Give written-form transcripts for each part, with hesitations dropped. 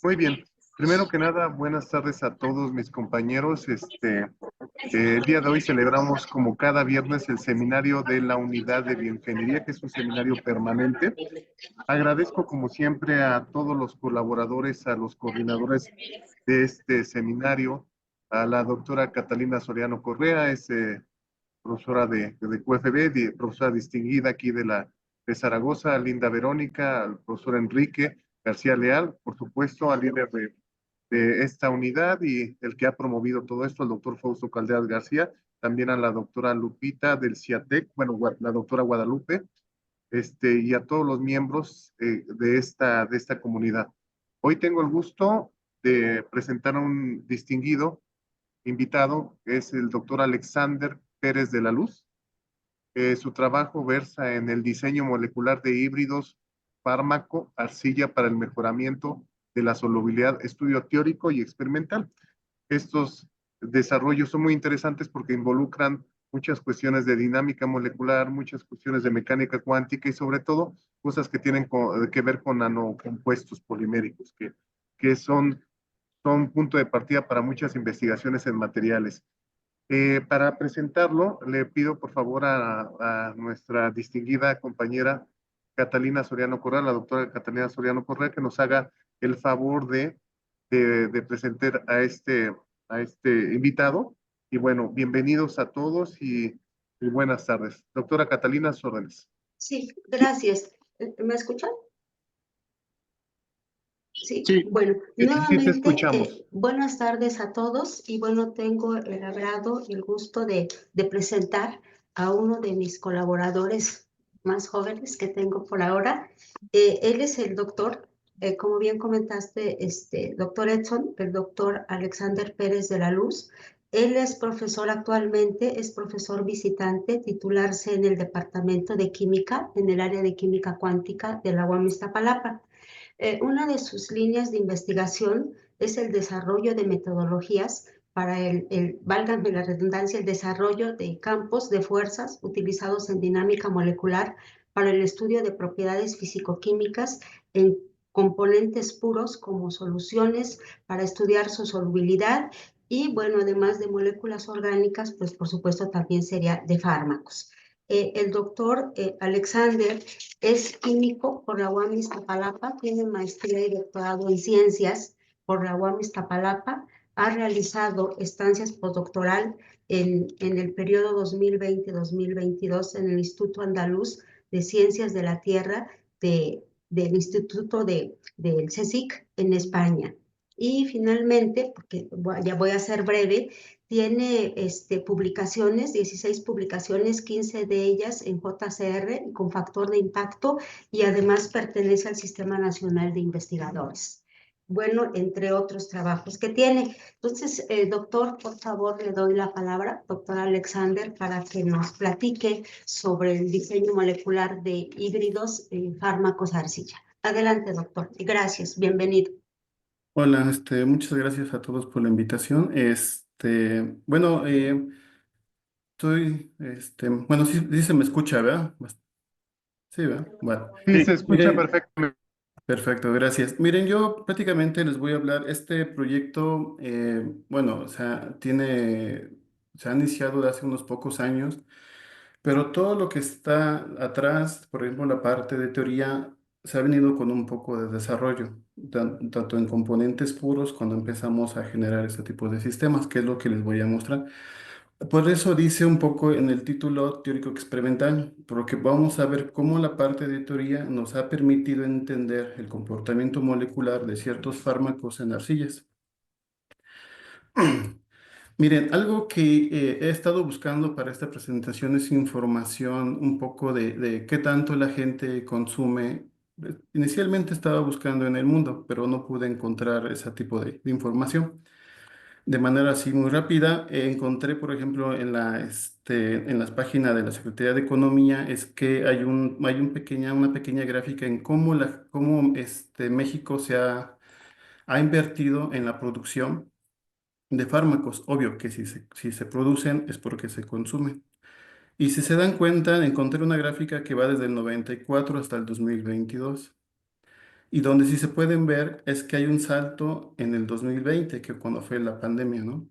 Muy bien. Primero que nada, buenas tardes a todos mis compañeros. El día de hoy celebramos como cada viernes el seminario de la Unidad de Bioingeniería, que es un seminario permanente. Agradezco como siempre a todos los colaboradores, a los coordinadores de este seminario, a la doctora Catalina Soriano Correa, profesora de QFB, profesora distinguida aquí de Zaragoza, Linda Verónica, al profesor Enrique García Leal, por supuesto, al líder de esta unidad y el que ha promovido todo esto, el doctor Fausto Calderas García, también a la doctora Lupita del CIATEC, bueno, la doctora Guadalupe, y a todos los miembros de esta comunidad. Hoy tengo el gusto de presentar a un distinguido invitado, que es el doctor Alexander Pérez de la Luz. Su trabajo versa en el diseño molecular de híbridos, fármaco, arcilla para el mejoramiento de la solubilidad, estudio teórico y experimental. Estos desarrollos son muy interesantes porque involucran muchas cuestiones de dinámica molecular, muchas cuestiones de mecánica cuántica y sobre todo cosas que tienen que ver con nanocompuestos poliméricos, que son punto de partida para muchas investigaciones en materiales. Para presentarlo, le pido por favor a nuestra distinguida compañera Catalina Soriano Correa, la doctora Catalina Soriano Correa, que nos haga el favor de presentar a este invitado. Y bueno, bienvenidos a todos y buenas tardes. Doctora Catalina, sus órdenes. Sí, gracias. ¿Me escuchan? Sí, Sí, bueno, sí, sí, te nuevamente, escuchamos. buenas tardes a todos y bueno, tengo el agrado y el gusto de presentar a uno de mis colaboradores más jóvenes que tengo por ahora. Él es el doctor, como bien comentaste, doctor Edson, el doctor Alexander Pérez de la Luz. Él es profesor actualmente, es profesor visitante, titularse en el Departamento de Química, en el área de Química Cuántica de la UAM Iztapalapa. Una de sus líneas de investigación es el desarrollo de metodologías para válgame la redundancia, el desarrollo de campos de fuerzas utilizados en dinámica molecular para el estudio de propiedades fisicoquímicas en componentes puros como soluciones para estudiar su solubilidad y, bueno, además de moléculas orgánicas, pues por supuesto también sería de fármacos. El doctor Alexander es químico por la UAM Iztapalapa, tiene maestría y doctorado en ciencias por la UAM Iztapalapa, ha realizado estancias postdoctoral en el periodo 2020-2022 en el Instituto Andaluz de Ciencias de la Tierra del Instituto del CSIC en España. Y finalmente, porque ya voy a ser breve, tiene publicaciones, 16 publicaciones, 15 de ellas en JCR con factor de impacto y además pertenece al Sistema Nacional de Investigadores. Bueno, entre otros trabajos que tiene. Entonces, doctor, por favor, le doy la palabra, doctor Alexander, para que nos platique sobre el diseño molecular de híbridos fármacos arcilla. Adelante, doctor. Y gracias. Bienvenido. Hola, muchas gracias a todos por la invitación. Bueno, bueno, sí, sí se me escucha, ¿verdad? Sí, ¿verdad? Bueno, Sí, se escucha miren, perfectamente. perfecto, gracias. Miren, yo prácticamente les voy a hablar, este proyecto, bueno, o sea, se ha iniciado de hace unos pocos años. Pero todo lo que está atrás, por ejemplo, la parte de teoría, se ha venido con un poco de desarrollo, tanto en componentes puros cuando empezamos a generar este tipo de sistemas, que es lo que les voy a mostrar. Por eso dice un poco en el título teórico experimental, porque vamos a ver cómo la parte de teoría nos ha permitido entender el comportamiento molecular de ciertos fármacos en arcillas. Miren, algo que he estado buscando para esta presentación es información un poco de qué tanto la gente consume. Inicialmente estaba buscando en el mundo, pero no pude encontrar ese tipo de información. De manera así muy rápida, encontré, por ejemplo, en las páginas de la Secretaría de Economía, es que una pequeña gráfica en cómo México ha invertido en la producción de fármacos. Obvio que si se producen es porque se consumen. Y si se dan cuenta, encontré una gráfica que va desde el 94 hasta el 2022. Y donde sí se pueden ver es que hay un salto en el 2020, que cuando fue la pandemia, ¿no?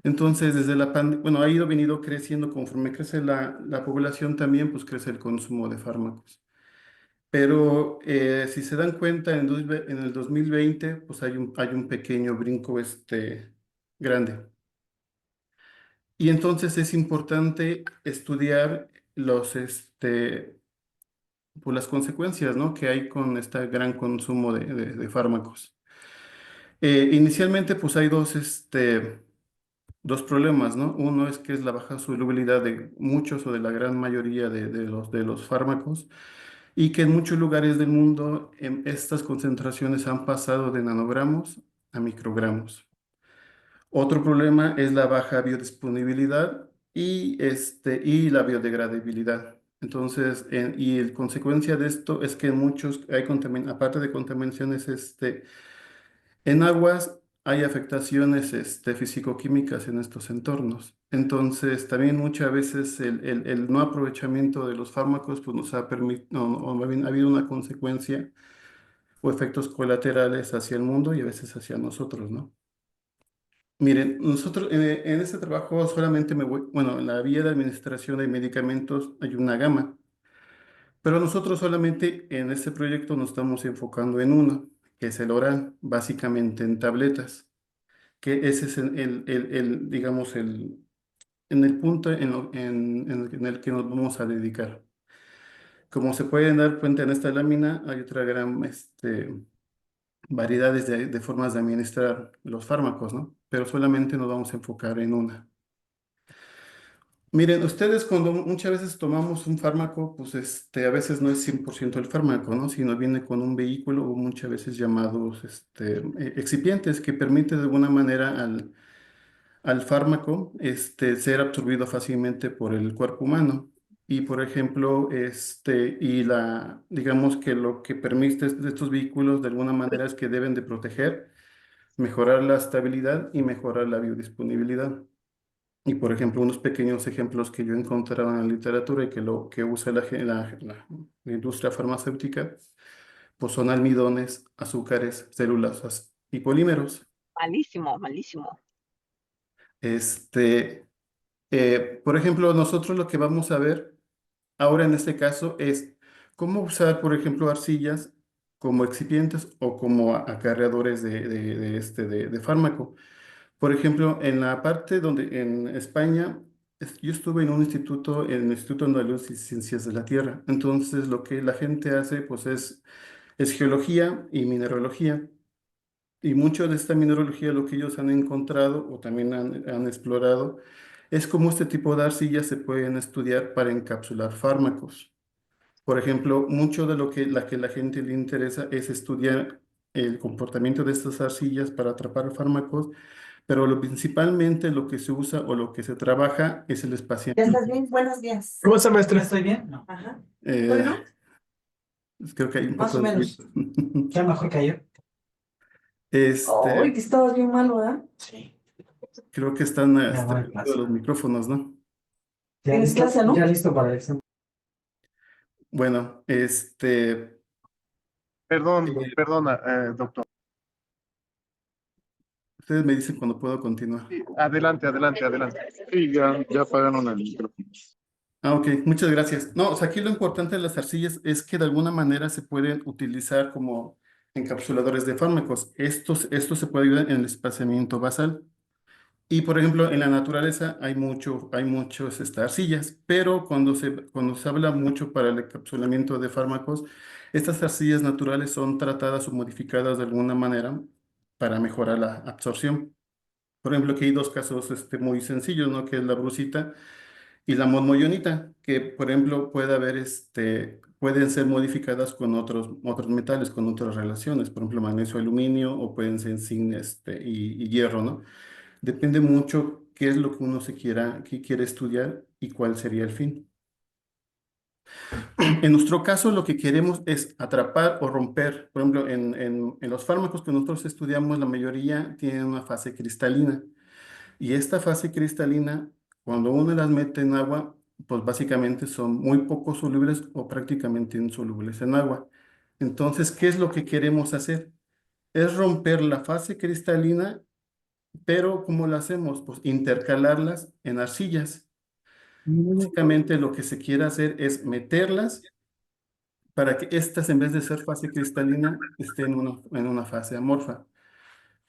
Entonces, desde la pandemia, bueno, ha ido venido creciendo, conforme crece la población también, pues crece el consumo de fármacos. Pero si se dan cuenta, en el 2020, pues hay un pequeño brinco grande. Y entonces es importante estudiar pues las consecuencias, ¿no? Que hay con este gran consumo de fármacos. Inicialmente, pues hay dos problemas, ¿no? Uno es que es la baja solubilidad de muchos o de la gran mayoría de los fármacos y que en muchos lugares del mundo estas concentraciones han pasado de nanogramos a microgramos. Otro problema es la baja biodisponibilidad y la biodegradabilidad. Entonces, y el consecuencia de esto es que en muchos hay aparte de contaminaciones en aguas, hay afectaciones físico-químicas en estos entornos. Entonces, también muchas veces el no aprovechamiento de los fármacos pues, nos ha permitido, o más bien ha habido una consecuencia o efectos colaterales hacia el mundo y a veces hacia nosotros, ¿no? Miren, nosotros en este trabajo solamente bueno, en la vía de administración de medicamentos hay una gama, pero nosotros solamente en este proyecto nos estamos enfocando en uno, que es el oral, básicamente en tabletas, que ese es digamos, en el punto en el que nos vamos a dedicar. Como se pueden dar cuenta en esta lámina, hay otra gran variedades de formas de administrar los fármacos, ¿no? Pero solamente nos vamos a enfocar en una. Miren, ustedes cuando muchas veces tomamos un fármaco, pues a veces no es 100% el fármaco, ¿no? Sino viene con un vehículo o muchas veces llamados excipientes que permite de alguna manera al fármaco ser absorbido fácilmente por el cuerpo humano. Y por ejemplo, digamos que lo que permite estos vehículos de alguna manera es que deben de proteger, mejorar la estabilidad y mejorar la biodisponibilidad. Y por ejemplo, unos pequeños ejemplos que yo he encontrado en la literatura y que lo que usa la industria farmacéutica, pues son almidones, azúcares, celulasas y polímeros. Malísimo, malísimo. Por ejemplo, nosotros lo que vamos a ver ahora en este caso es cómo usar, por ejemplo, arcillas como excipientes o como acarreadores de fármaco. Por ejemplo, en la parte donde en España, yo estuve en un instituto, en el Instituto Andaluz de Ciencias de la Tierra. Entonces, lo que la gente hace, pues es geología y mineralogía. Y mucho de esta mineralogía, lo que ellos han encontrado o también han explorado, es cómo este tipo de arcillas se pueden estudiar para encapsular fármacos. Por ejemplo, mucho de lo que la gente le interesa es estudiar el comportamiento de estas arcillas para atrapar fármacos, pero principalmente lo que se usa o lo que se trabaja es el ¿Ya espaciamiento. estás bien? Buenos días. ¿Cómo está, maestra? ¿Estoy bien? No. Ajá. Eh, Bueno, Creo que hay un más poco o de menos. ruido. Ya mejor que ayer. Este, Ay, que estabas bien mal, ¿verdad? Sí. Creo que están Ya voy a prendidos clase. los micrófonos, ¿no? Ya ¿tienes listo, clase, no? Ya listo para el examen. Bueno, Perdona, doctor. ustedes me dicen cuando puedo continuar. Sí, adelante, adelante, adelante. Sí, ya apagaron el micrófono. Ah, ok, muchas gracias. No, o sea, aquí lo importante de las arcillas es que de alguna manera se pueden utilizar como encapsuladores de fármacos. Esto se puede ayudar en el espaciamiento basal. Y por ejemplo, en la naturaleza hay muchos arcillas, pero cuando se habla mucho para el encapsulamiento de fármacos, estas arcillas naturales son tratadas o modificadas de alguna manera para mejorar la absorción. Por ejemplo, aquí hay dos casos muy sencillos, ¿no? Que es la brucita y la monmoyonita, que por ejemplo pueden ser modificadas con otros metales, con otras relaciones, por ejemplo, magnesio, aluminio, o pueden ser zinc y hierro, ¿no? Depende mucho qué es lo que qué quiere estudiar y cuál sería el fin. En nuestro caso, lo que queremos es atrapar o romper. Por ejemplo, en los fármacos que nosotros estudiamos, la mayoría tienen una fase cristalina. Y esta fase cristalina, cuando uno las mete en agua, pues básicamente son muy poco solubles o prácticamente insolubles en agua. Entonces, ¿qué es lo que queremos hacer? Es romper la fase cristalina, pero ¿cómo lo hacemos? Pues intercalarlas en arcillas. Básicamente lo que se quiere hacer es meterlas para que estas, en vez de ser fase cristalina, estén en una fase amorfa.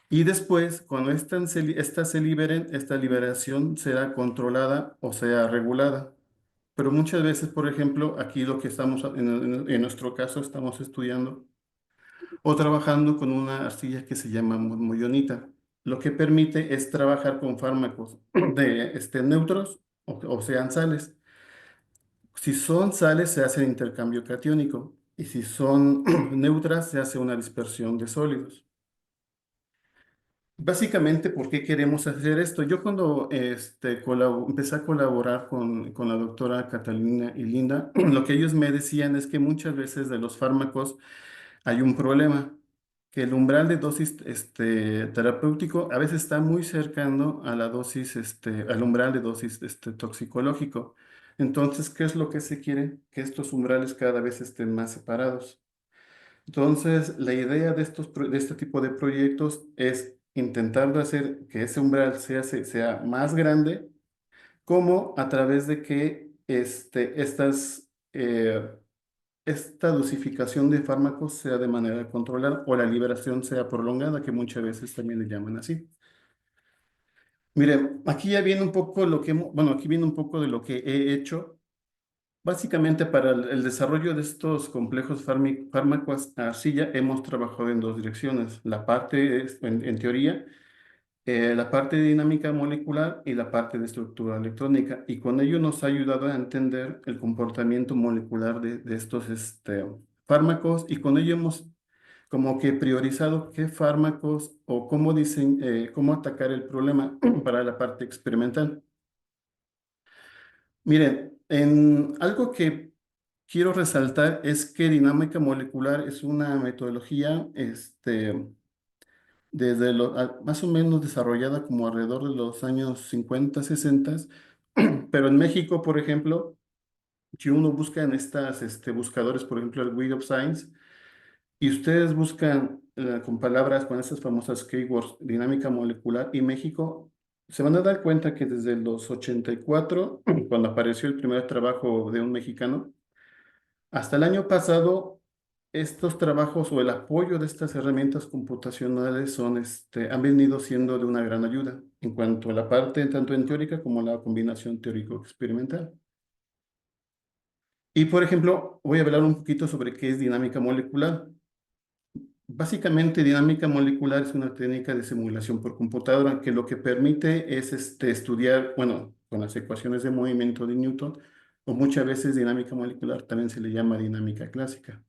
Y después, cuando estas se liberen, esta liberación será controlada o sea regulada. Pero muchas veces, por ejemplo, aquí lo que estamos, en nuestro caso, estamos estudiando o trabajando con una arcilla que se llama murmullonita. Lo que permite es trabajar con fármacos de neutros o sean sales. Si son sales, se hace intercambio catiónico. Y si son neutras, se hace una dispersión de sólidos. Básicamente, ¿por qué queremos hacer esto? Yo cuando empecé a colaborar con la doctora Catalina y Linda, lo que ellos me decían es que muchas veces de los fármacos hay un problema, que el umbral de dosis terapéutico a veces está muy cercano a la dosis, al umbral de dosis toxicológico. Entonces, ¿qué es lo que se quiere? Que estos umbrales cada vez estén más separados. Entonces, la idea de este tipo de proyectos es intentar hacer que ese umbral sea más grande, como a través de que esta dosificación de fármacos sea de manera controlada o la liberación sea prolongada, que muchas veces también le llaman así. Miren, aquí ya viene un poco aquí viene un poco de lo que he hecho. Básicamente, para el desarrollo de estos complejos fármacos arcilla hemos trabajado en dos direcciones. La parte, en teoría, la parte de dinámica molecular y la parte de estructura electrónica. Y con ello nos ha ayudado a entender el comportamiento molecular de estos fármacos, y con ello hemos como que priorizado qué fármacos o cómo atacar el problema para la parte experimental. Miren, algo que quiero resaltar es que dinámica molecular es una metodología más o menos desarrollada como alrededor de los años 50, 60, pero en México, por ejemplo, si uno busca en estas buscadores, por ejemplo, el Web of Science, y ustedes buscan con palabras, con esas famosas keywords, dinámica molecular y México, se van a dar cuenta que desde los 84, cuando apareció el primer trabajo de un mexicano, hasta el año pasado, estos trabajos o el apoyo de estas herramientas computacionales han venido siendo de una gran ayuda en cuanto a la parte tanto en teórica como la combinación teórico-experimental. Y, por ejemplo, voy a hablar un poquito sobre qué es dinámica molecular. Básicamente, dinámica molecular es una técnica de simulación por computadora que lo que permite es estudiar, bueno, con las ecuaciones de movimiento de Newton, o muchas veces dinámica molecular también se le llama dinámica clásica,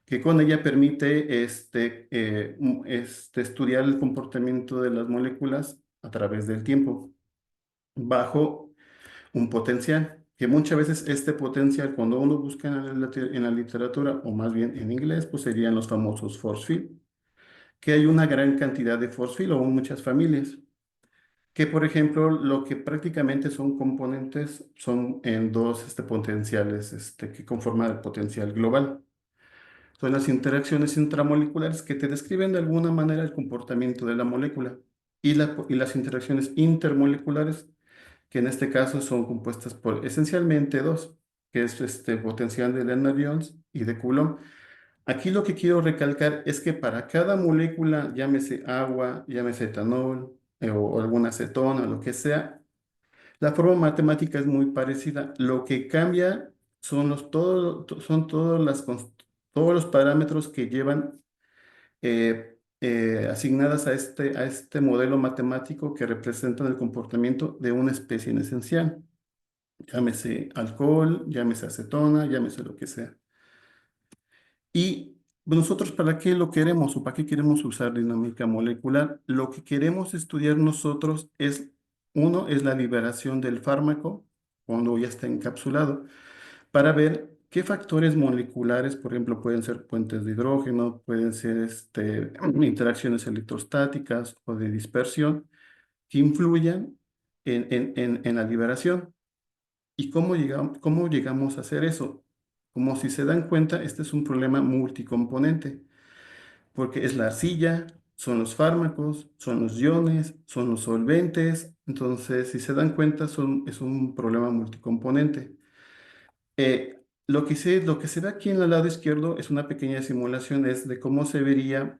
que con ella permite estudiar el comportamiento de las moléculas a través del tiempo, bajo un potencial, que muchas veces este potencial, cuando uno busca en la literatura, o más bien en inglés, pues serían los famosos force field, que hay una gran cantidad de force field o muchas familias, que por ejemplo lo que prácticamente son componentes son en dos potenciales que conforman el potencial global. Son las interacciones intramoleculares que te describen de alguna manera el comportamiento de la molécula, y las interacciones intermoleculares, que en este caso son compuestas por esencialmente dos, que es potencial de Lennard-Jones y de Coulomb. Aquí lo que quiero recalcar es que para cada molécula, llámese agua, llámese etanol o alguna acetona, lo que sea, la forma matemática es muy parecida. Lo que cambia son todos los parámetros que llevan asignadas a este modelo matemático que representan el comportamiento de una especie en esencial. Llámese alcohol, llámese acetona, llámese lo que sea. Y nosotros, ¿para qué lo queremos o para qué queremos usar dinámica molecular? Lo que queremos estudiar nosotros uno, es la liberación del fármaco cuando ya está encapsulado, para ver qué factores moleculares, por ejemplo, pueden ser puentes de hidrógeno, pueden ser interacciones electrostáticas o de dispersión, que influyan en la liberación. ¿Y cómo llegamos a hacer eso? Como si se dan cuenta, este es un problema multicomponente, porque es la arcilla, son los fármacos, son los iones, son los solventes. Entonces, si se dan cuenta, es un problema multicomponente. Lo que se ve aquí en el lado izquierdo es una pequeña simulación, es de cómo se vería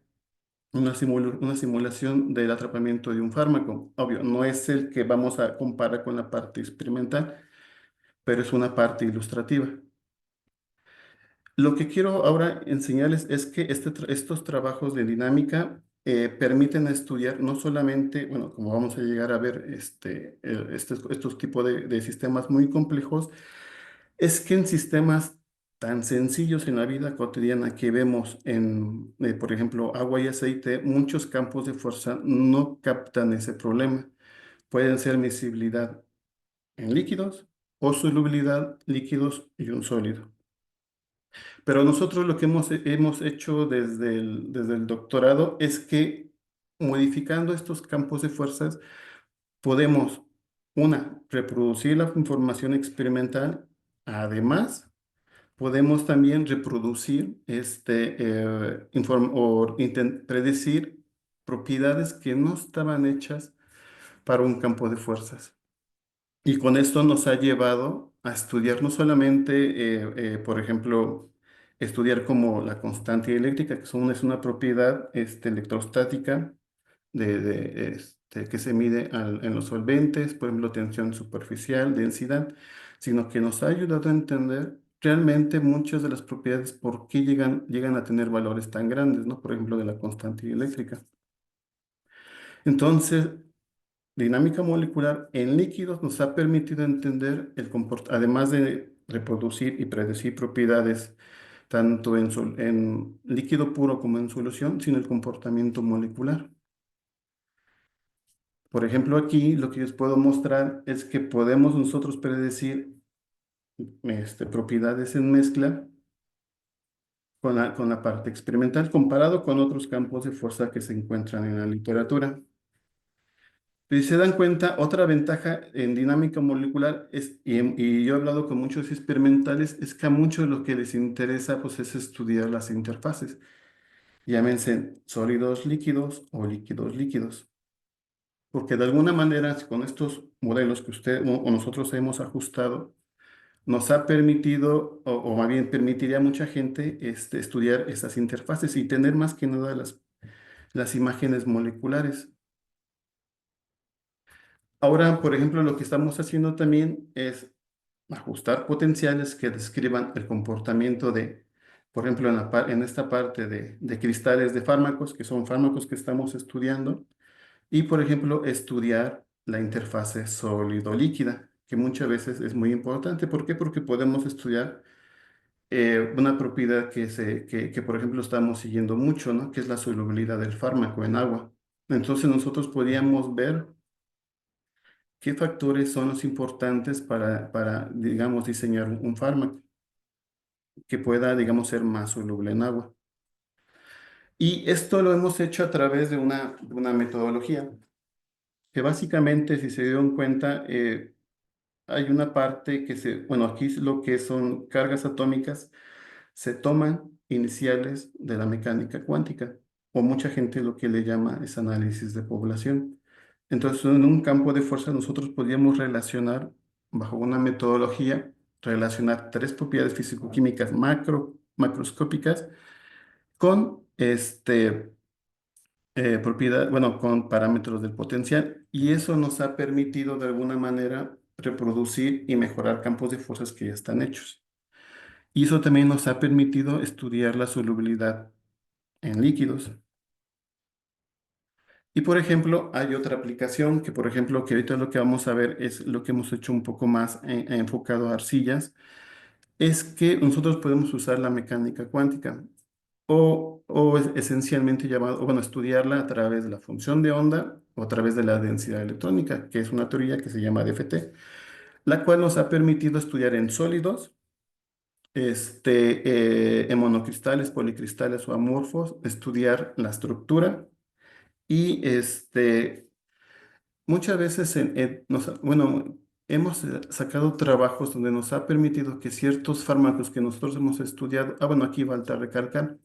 una simulación del atrapamiento de un fármaco. Obvio, no es el que vamos a comparar con la parte experimental, pero es una parte ilustrativa. Lo que quiero ahora enseñarles es que estos trabajos de dinámica permiten estudiar no solamente, bueno, como vamos a llegar a ver, estos tipos de sistemas muy complejos, es que en sistemas tan sencillos en la vida cotidiana que vemos por ejemplo, agua y aceite, muchos campos de fuerza no captan ese problema. Pueden ser miscibilidad en líquidos o solubilidad líquidos y un sólido. Pero nosotros lo que hemos hecho desde el doctorado es que modificando estos campos de fuerzas podemos, una, reproducir la información experimental, además podemos también reproducir predecir propiedades que no estaban hechas para un campo de fuerzas. Y con esto nos ha llevado a estudiar no solamente, por ejemplo, estudiar como la constante eléctrica, que es una propiedad electrostática que se mide en los solventes, por ejemplo, tensión superficial, densidad, sino que nos ha ayudado a entender realmente muchas de las propiedades, por qué llegan a tener valores tan grandes, ¿no? Por ejemplo, de la constante eléctrica. Entonces, dinámica molecular en líquidos nos ha permitido entender además de reproducir y predecir propiedades tanto en líquido puro como en solución, sino el comportamiento molecular. Por ejemplo, aquí lo que les puedo mostrar es que podemos nosotros predecir propiedades en mezcla con la parte experimental comparado con otros campos de fuerza que se encuentran en la literatura. Si se dan cuenta, otra ventaja en dinámica molecular y yo he hablado con muchos experimentales, es que a muchos lo que les interesa pues, es estudiar las interfaces. Llámense sólidos líquidos o líquidos líquidos. Porque de alguna manera, con estos modelos que usted o nosotros hemos ajustado, nos ha permitido, o más bien permitiría a mucha gente estudiar esas interfaces y tener más que nada las imágenes moleculares. Ahora, por ejemplo, lo que estamos haciendo también es ajustar potenciales que describan el comportamiento por ejemplo, en esta parte de cristales de fármacos, que son fármacos que estamos estudiando, y, por ejemplo, estudiar la interfase sólido-líquida, que muchas veces es muy importante. ¿Por qué? Porque podemos estudiar una propiedad que, por ejemplo, estamos siguiendo mucho, ¿no? Que es la solubilidad del fármaco en agua. Entonces, nosotros podríamos ver qué factores son los importantes digamos, diseñar un fármaco que pueda, digamos, ser más soluble en agua. Y esto lo hemos hecho a través de una metodología que básicamente, si se dieron cuenta, hay una parte bueno, aquí es lo que son cargas atómicas, se toman iniciales de la mecánica cuántica, o mucha gente lo que le llama es análisis de población. Entonces, en un campo de fuerza nosotros podríamos bajo una metodología, relacionar tres propiedades físico-químicas macroscópicas con bueno, con parámetros del potencial, y eso nos ha permitido de alguna manera reproducir y mejorar campos de fuerzas que ya están hechos. Y eso también nos ha permitido estudiar la solubilidad en líquidos. Y por ejemplo, hay otra aplicación que, por ejemplo, que ahorita lo que vamos a ver es lo que hemos hecho un poco más enfocado a arcillas, es que nosotros podemos usar la mecánica cuántica o esencialmente llamado, o bueno, estudiarla a través de la función de onda o a través de la densidad electrónica, que es una teoría que se llama DFT, la cual nos ha permitido estudiar en sólidos, en monocristales, policristales o amorfos, estudiar la estructura y muchas veces, bueno, hemos sacado trabajos donde nos ha permitido que ciertos fármacos que nosotros hemos estudiado, bueno, aquí falta recalcar,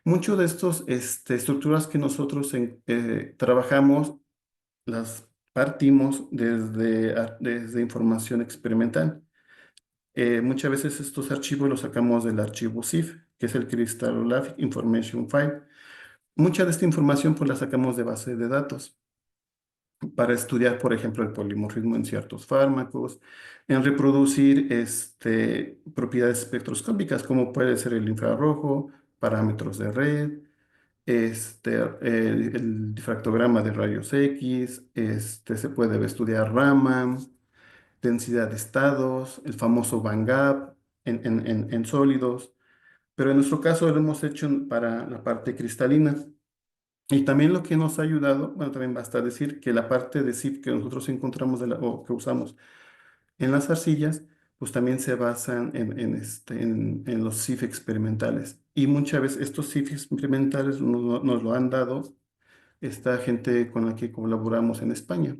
muchos de estos estructuras que nosotros trabajamos las partimos desde información experimental. Muchas veces estos archivos los sacamos del archivo CIF, que es el Crystallographic Information File. Mucha de esta información pues la sacamos de base de datos para estudiar, por ejemplo, el polimorfismo en ciertos fármacos, en reproducir propiedades espectroscópicas, como puede ser el infrarrojo, parámetros de red, el difractograma de rayos X, se puede estudiar Raman, densidad de estados, el famoso Van Gap en sólidos, pero en nuestro caso lo hemos hecho para la parte cristalina. Y también lo que nos ha ayudado, bueno, también basta decir que la parte de SIF que nosotros encontramos o que usamos en las arcillas, pues también se basan en los SIF experimentales. Y muchas veces estos SIF experimentales nos lo han dado esta gente con la que colaboramos en España.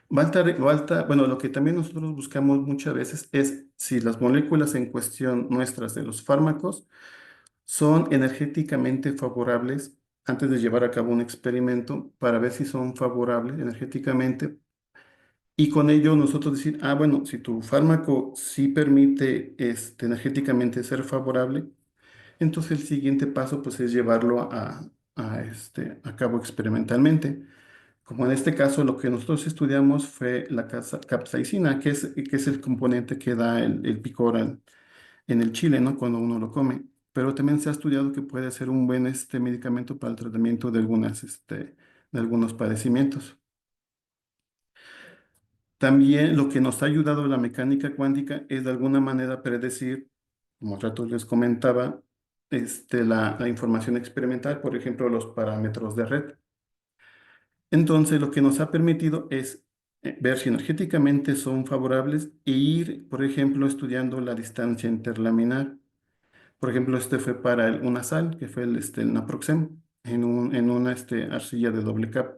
Bueno, lo que también nosotros buscamos muchas veces es si las moléculas en cuestión nuestras de los fármacos son energéticamente favorables antes de llevar a cabo un experimento para ver si son favorables energéticamente y con ello nosotros decir, ah, bueno, si tu fármaco sí permite energéticamente ser favorable, entonces el siguiente paso pues es llevarlo a cabo experimentalmente. Como en este caso, lo que nosotros estudiamos fue la capsaicina, que es el componente que da el picor en el chile, ¿no? Cuando uno lo come. Pero también se ha estudiado que puede ser un buen medicamento para el tratamiento de algunos padecimientos. También lo que nos ha ayudado la mecánica cuántica es de alguna manera predecir, como rato les comentaba, la información experimental, por ejemplo, los parámetros de red. Entonces, lo que nos ha permitido es ver si energéticamente son favorables e ir, por ejemplo, estudiando la distancia interlaminar. Por ejemplo, este fue para una sal, que fue el naproxen, en una arcilla de doble capa,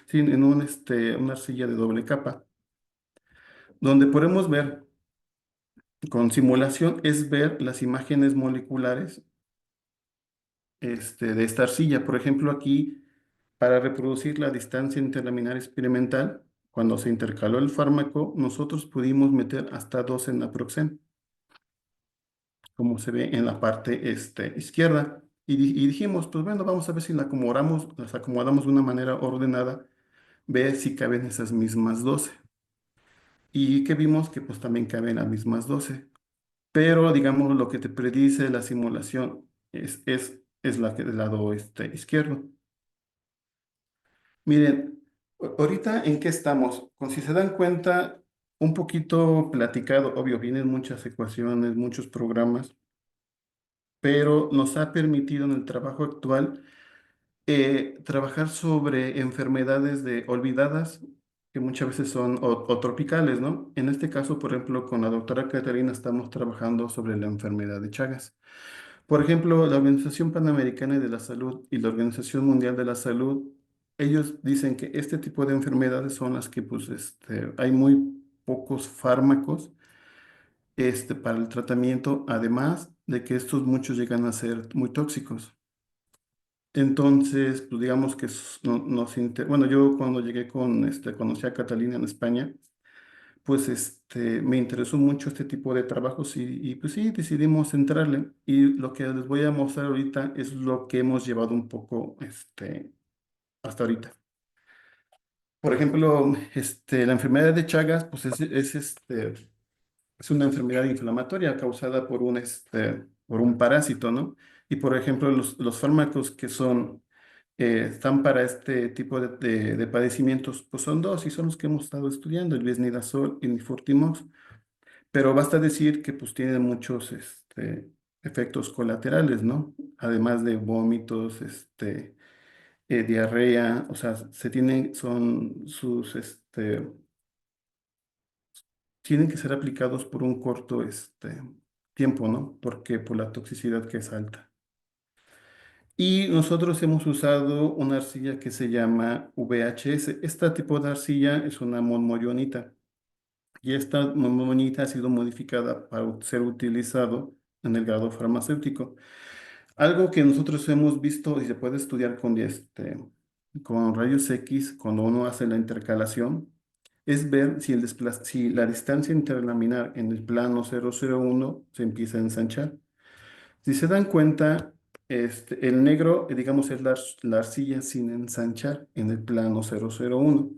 sí, una arcilla de doble capa, donde podemos ver con simulación, es ver las imágenes moleculares de esta arcilla. Por ejemplo, aquí, para reproducir la distancia interlaminar experimental, cuando se intercaló el fármaco, nosotros pudimos meter hasta 12 naproxen, como se ve en la parte izquierda. Y dijimos, pues bueno, vamos a ver si las acomodamos de una manera ordenada, ver si caben esas mismas 12. Y que vimos que pues también caben las mismas 12. Pero digamos lo que te predice la simulación es la que del lado izquierdo. Miren, ahorita en qué estamos. Si se dan cuenta, un poquito platicado, obvio, vienen muchas ecuaciones, muchos programas, pero nos ha permitido en el trabajo actual trabajar sobre enfermedades olvidadas, que muchas veces son o tropicales, ¿no? En este caso, por ejemplo, con la doctora Catarina estamos trabajando sobre la enfermedad de Chagas. Por ejemplo, la Organización Panamericana de la Salud y la Organización Mundial de la Salud, ellos dicen que este tipo de enfermedades son las que pues, hay muy pocos fármacos para el tratamiento, además de que estos muchos llegan a ser muy tóxicos. Entonces, pues digamos que bueno, yo cuando llegué conocí a Catalina en España, pues me interesó mucho este tipo de trabajos y pues sí, decidimos entrarle. Y lo que les voy a mostrar ahorita es lo que hemos llevado un poco hasta ahorita. Por ejemplo, la enfermedad de Chagas, pues es una enfermedad inflamatoria causada por un parásito, ¿no? Y por ejemplo, los fármacos que están para este tipo de padecimientos, pues son dos y son los que hemos estado estudiando, el Besnidazol y el Nifurtimox. Pero basta decir que pues tienen muchos efectos colaterales, ¿no? Además de vómitos, diarrea, o sea, tienen que ser aplicados por un corto tiempo, ¿no? Porque por la toxicidad que es alta. Y nosotros hemos usado una arcilla que se llama VHS. Este tipo de arcilla es una monmorionita. y esta moñita ha sido modificada para ser utilizado en el grado farmacéutico. Algo que nosotros hemos visto y se puede estudiar con rayos X cuando uno hace la intercalación es ver si, si la distancia interlaminar en el plano 001 se empieza a ensanchar. Si se dan cuenta, el negro, digamos, es la arcilla sin ensanchar en el plano 001.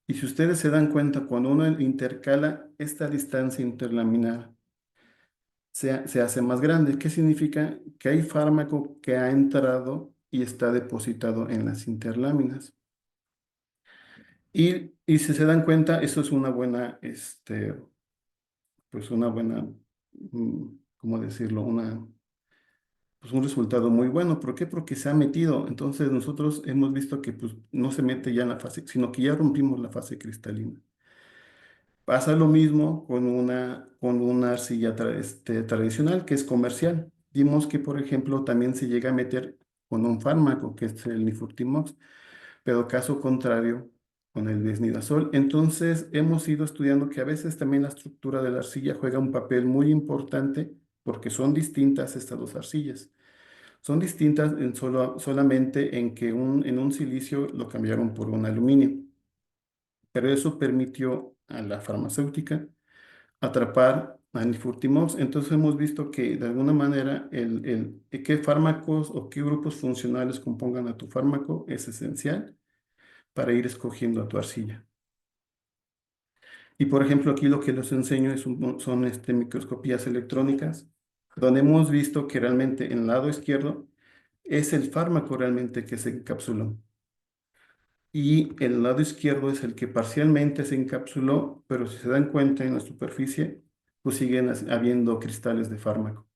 Y si ustedes se dan cuenta, cuando uno intercala esta distancia interlaminar, se hace más grande. ¿Qué significa? Que hay fármaco que ha entrado y está depositado en las interláminas. Y si se dan cuenta, eso es una buena, pues una buena, ¿cómo decirlo? Pues un resultado muy bueno. ¿Por qué? Porque se ha metido. Entonces nosotros hemos visto que pues, no se mete ya en la fase, sino que ya rompimos la fase cristalina. Pasa lo mismo con una arcilla tradicional que es comercial. Vimos que, por ejemplo, también se llega a meter con un fármaco que es el nifurtimox, pero caso contrario con el desnidazol. Entonces, hemos ido estudiando que a veces también la estructura de la arcilla juega un papel muy importante porque son distintas estas dos arcillas. Son distintas solamente en que en un silicio lo cambiaron por un aluminio, pero eso permitió a la farmacéutica atrapar a nifurtimox. Entonces hemos visto que de alguna manera qué fármacos o qué grupos funcionales compongan a tu fármaco es esencial para ir escogiendo a tu arcilla. Y por ejemplo, aquí lo que les enseño son microscopías electrónicas, donde hemos visto que realmente en el lado izquierdo es el fármaco realmente que se encapsuló. Y el lado izquierdo es el que parcialmente se encapsuló, pero si se dan cuenta en la superficie, pues siguen habiendo cristales de fármaco.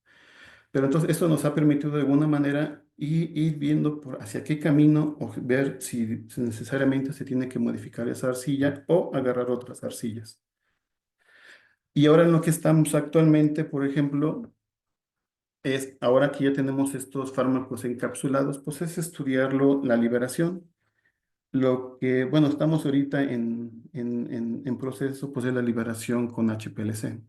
Pero entonces esto nos ha permitido de alguna manera ir viendo hacia qué camino o ver si necesariamente se tiene que modificar esa arcilla o agarrar otras arcillas. Y ahora en lo que estamos actualmente, por ejemplo, es ahora que ya tenemos estos fármacos encapsulados, pues es estudiarlo, la liberación. Lo que, bueno, estamos ahorita en proceso, pues de la liberación con HPLC.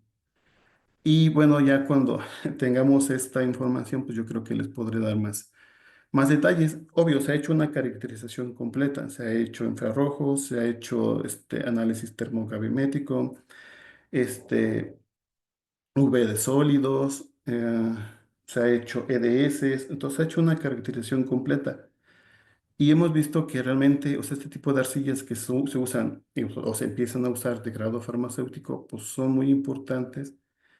Y bueno, ya cuando tengamos esta información, pues yo creo que les podré dar más detalles. Obvio, se ha hecho una caracterización completa, se ha hecho infrarrojos, se ha hecho análisis termogravimétrico, este, UV de sólidos, se ha hecho EDS, entonces se ha hecho una caracterización completa. Y hemos visto que realmente, o sea, este tipo de arcillas que se usan o se empiezan a usar de grado farmacéutico, pues son muy importantes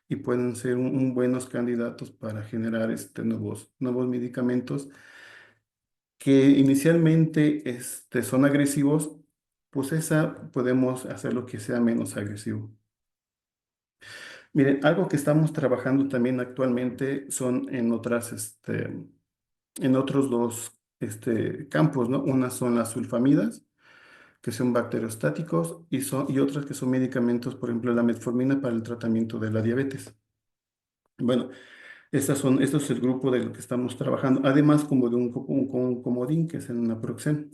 y pueden ser buenos candidatos para generar nuevos medicamentos que inicialmente son agresivos, pues esa podemos hacer lo que sea menos agresivo. Miren, algo que estamos trabajando también actualmente son en otros dos campos, ¿no? Unas son las sulfamidas, que son bacteriostáticos, y otras que son medicamentos, por ejemplo, la metformina para el tratamiento de la diabetes. Bueno, esto es el grupo de lo que estamos trabajando, además como de un comodín, que es el naproxen.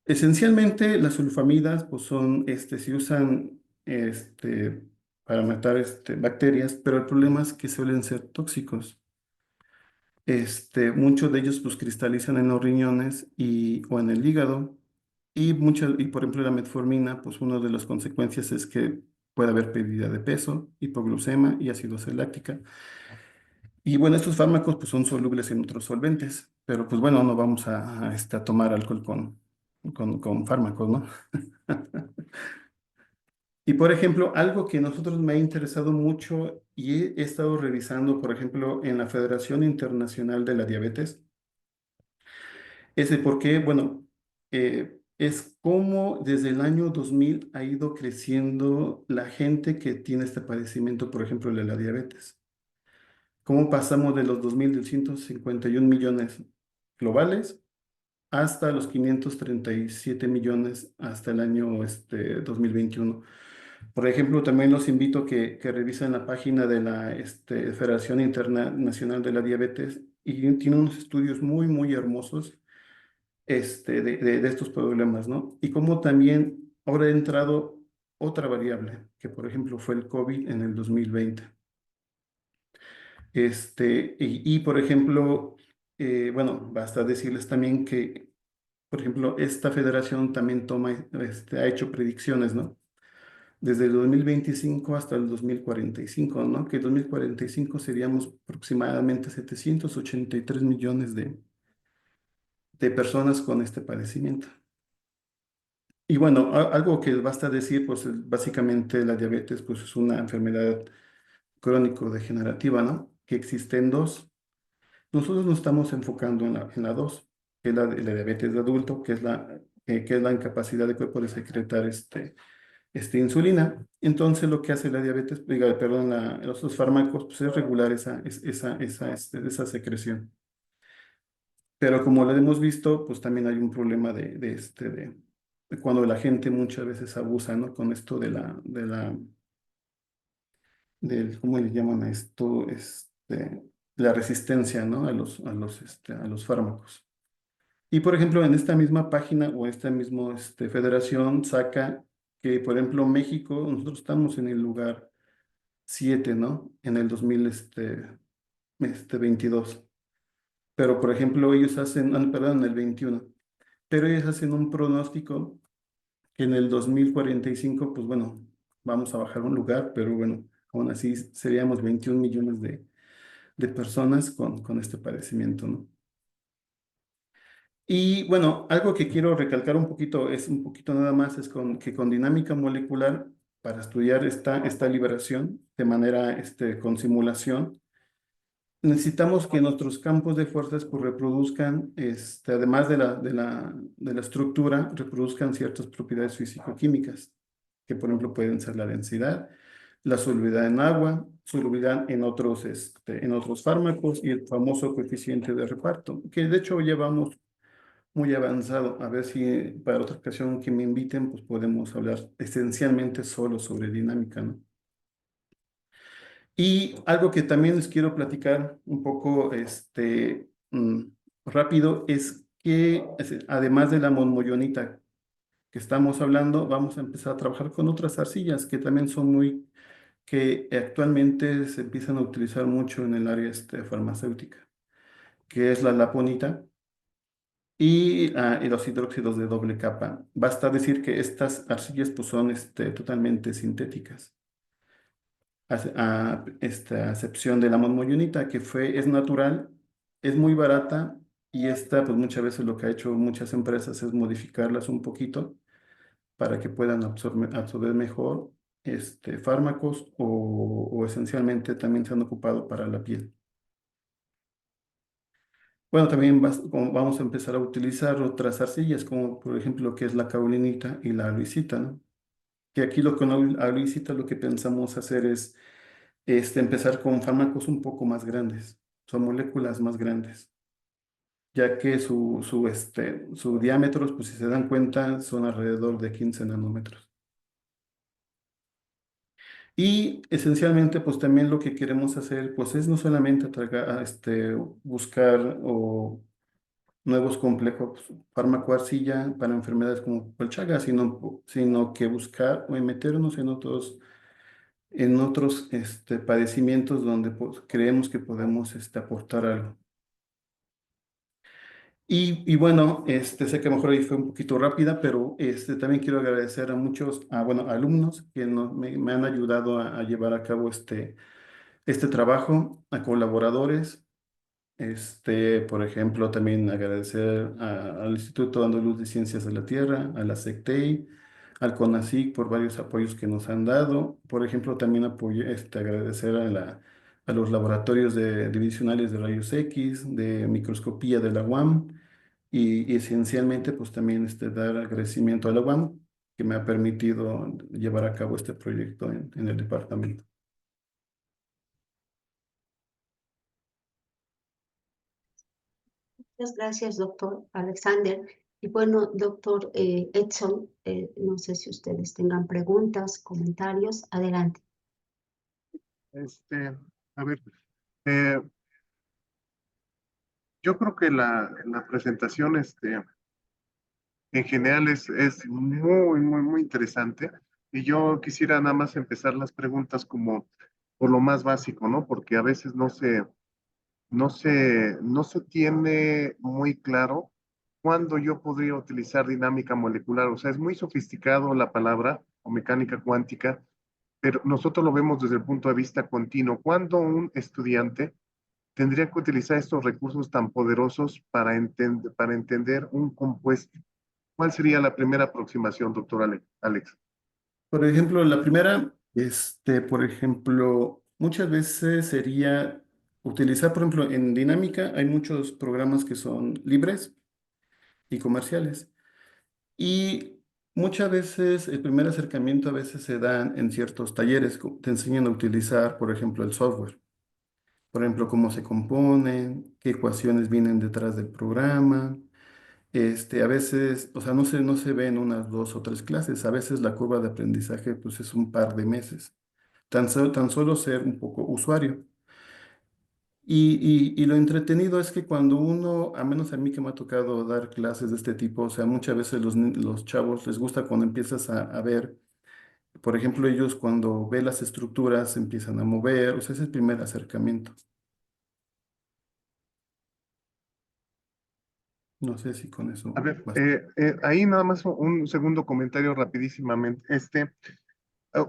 Esencialmente, las sulfamidas, pues se usan para matar bacterias, pero el problema es que suelen ser tóxicos. Muchos de ellos pues cristalizan en los riñones o en el hígado y por ejemplo la metformina, pues una de las consecuencias es que puede haber pérdida de peso, hipoglucemia y acidosis láctica. Y bueno, estos fármacos pues son solubles en otros solventes, pero pues bueno, no vamos a tomar alcohol con fármacos, ¿no? Y por ejemplo, algo que a nosotros me ha interesado mucho y he estado revisando, por ejemplo, en la Federación Internacional de la Diabetes, es el por qué, bueno, es cómo desde el año 2000 ha ido creciendo la gente que tiene este padecimiento, por ejemplo, de la diabetes. Cómo pasamos de los 2.251 millones globales hasta los 537 millones hasta el año 2021. Por ejemplo, también los invito a que revisen la página de la Federación Internacional de la Diabetes y tiene unos estudios muy, muy hermosos de estos problemas, ¿no? Y como también ahora he entrado otra variable, que por ejemplo fue el COVID en el 2020. Por ejemplo, bueno, basta decirles también que, por ejemplo, esta federación también ha hecho predicciones, ¿no? Desde el 2025 hasta el 2045, ¿no? Que 2045 seríamos aproximadamente 783 millones de personas con este padecimiento. Y bueno, algo que basta decir, pues básicamente la diabetes pues, es una enfermedad crónico-degenerativa, ¿no? Que existen dos. Nosotros nos estamos enfocando en la dos, que es la diabetes de adulto, que es la incapacidad del cuerpo de secretar insulina. Entonces, lo que hace la diabetes, perdón, los fármacos, pues, es regular esa secreción. Pero como lo hemos visto, pues también hay un problema de cuando la gente muchas veces abusa, ¿no? Con esto ¿cómo le llaman a esto? La resistencia, ¿no? A los fármacos. Y por ejemplo, en esta misma página o esta misma federación saca que, por ejemplo, México, nosotros estamos en el lugar 7, ¿no? En el 2022. Pero, por ejemplo, ellos perdón, en el 21. Pero ellos hacen un pronóstico que en el 2045, pues bueno, vamos a bajar un lugar, pero bueno, aún así seríamos 21 millones de personas con este padecimiento, ¿no? Y bueno, algo que quiero recalcar un poquito, es un poquito nada más, es que con dinámica molecular, para estudiar esta liberación de manera, con simulación, necesitamos que nuestros campos de fuerzas pues, reproduzcan, además de la estructura, reproduzcan ciertas propiedades físico-químicas, que por ejemplo pueden ser la densidad, la solubilidad en agua, solubilidad en otros fármacos y el famoso coeficiente de reparto, que de hecho llevamos muy avanzado. A ver si para otra ocasión que me inviten, pues podemos hablar esencialmente solo sobre dinámica, ¿no? Y algo que también les quiero platicar un poco mm, rápido es que además de la monmoyonita que estamos hablando, vamos a empezar a trabajar con otras arcillas que también que actualmente se empiezan a utilizar mucho en el área farmacéutica, que es la laponita y los hidróxidos de doble capa. Basta decir que estas arcillas pues, son totalmente sintéticas. Esta excepción de la monmoyonita, que es natural, es muy barata y esta, pues muchas veces lo que ha hecho muchas empresas es modificarlas un poquito para que puedan absorber mejor fármacos o esencialmente también se han ocupado para la piel. Bueno, también vamos a empezar a utilizar otras arcillas, como por ejemplo lo que es la caulinita y la aluisita, ¿no? Que aquí con la aluisita lo que pensamos hacer es empezar con fármacos un poco más grandes, son moléculas más grandes, ya que su diámetro, pues si se dan cuenta, son alrededor de 15 nanómetros. Y esencialmente, pues también lo que queremos hacer, pues es no solamente buscar nuevos complejos fármaco-arcilla para enfermedades como el Chagas, sino que buscar o meternos en otros padecimientos donde pues, creemos que podemos aportar algo. Y bueno, sé que a lo mejor ahí fue un poquito rápida, pero también quiero agradecer a muchos bueno, alumnos que me han ayudado a llevar a cabo este trabajo, a colaboradores. Por ejemplo, también agradecer al Instituto Andaluz de Ciencias de la Tierra, a la SECTEI, al CONACYT por varios apoyos que nos han dado. Por ejemplo, también agradecer a los laboratorios divisionales de rayos X, de microscopía de la UAM y esencialmente pues también dar agradecimiento a la UAM que me ha permitido llevar a cabo este proyecto en el departamento. Muchas gracias, doctor Alexander. Y bueno, doctor Edson, no sé si ustedes tengan preguntas, comentarios. Adelante. A ver, eh, yo creo que la presentación, en general es muy, muy, muy interesante. Y yo quisiera nada más empezar las preguntas como por lo más básico, ¿no? Porque a veces no se tiene muy claro cuándo yo podría utilizar dinámica molecular. O sea, es muy sofisticado la palabra o mecánica cuántica, pero nosotros lo vemos desde el punto de vista continuo. ¿Cuándo un estudiante tendría que utilizar estos recursos tan poderosos para entender un compuesto? ¿Cuál sería la primera aproximación, doctor Alex? Por ejemplo, la primera, por ejemplo, muchas veces sería utilizar, por ejemplo, en dinámica hay muchos programas que son libres y comerciales. Y muchas veces el primer acercamiento a veces se dan en ciertos talleres, te enseñan a utilizar, por ejemplo, el software. Por ejemplo, cómo se componen, qué ecuaciones vienen detrás del programa. A veces, o sea, no se ven unas 2 o 3 clases. A veces la curva de aprendizaje, pues, es un par de meses. Tan solo ser un poco usuario. Y lo entretenido es que cuando uno, a menos a mí que me ha tocado dar clases de este tipo, o sea, muchas veces los chavos les gusta cuando empiezas a ver, por ejemplo, ellos cuando ven las estructuras se empiezan a mover, o sea, es el primer acercamiento. No sé si con eso A ver, basta. ahí nada más un segundo comentario rapidísimamente.